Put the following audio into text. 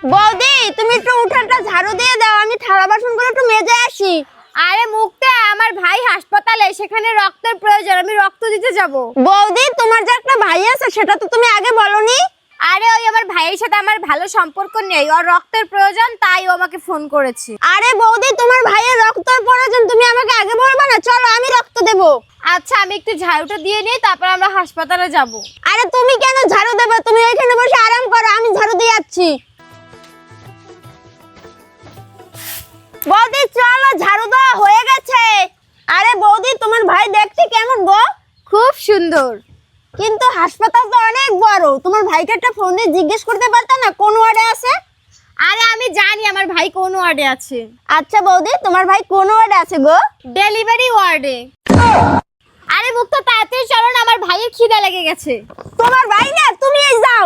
বৌদি তুমি একটু উঠানটা ঝাড়ু দিয়ে দাও, আমি থালা বাসনগুলো একটু মেজে আসি। আরে মুক্তা, আমার ভাই হাসপাতালে, সেখানে রক্তের প্রয়োজন, আমি রক্ত দিতে যাব। বৌদি তোমার যে একটা ভাই আছে সেটা তো তুমি আগে বলনি। আরে ওই আমার ভাইয়ের সাথে আমার ভালো সম্পর্ক নেই, ওর রক্তের প্রয়োজন, তাই ও আমাকে ফোন করেছে। আরে বৌদি তোমার ভাইয়ের রক্তের প্রয়োজন, তুমি আমাকে আগে বলবে না? চলো আমি রক্ত দেব। আচ্ছা, আমি একটু ঝাড়ুটা দিয়ে নিই, তারপর আমরা হাসপাতালে যাব। আরে তুমি কেন ঝাড়ু দেবে? তুমি ওইখানে বসে আরাম করো, আমি ঝাড়ু দিয়ে যাচ্ছি। বৌদি চলো, ঝাড়ু দেওয়া হয়ে গেছে। আরে বৌদি তোমার ভাই দেখতে কেমন গো? খুব সুন্দর। কিন্তু হাসপাতাল তো অনেক বড়, তোমার ভাইকে একটা ফোন দিয়ে জিজ্ঞেস করতে পারতা না কোন ওয়ার্ডে আছে? আরে আমি জানি আমার ভাই কোন ওয়ার্ডে আছে। আচ্ছা বৌদি তোমার ভাই কোন ওয়ার্ডে আছে গো? ডেলিভারি ওয়ার্ডে। আরে মুক্তা তাড়াতাড়ি চলো না, আমার ভাইয়ের খিদা লেগে গেছে। তোমার ভাই না, তুমি এই যাও।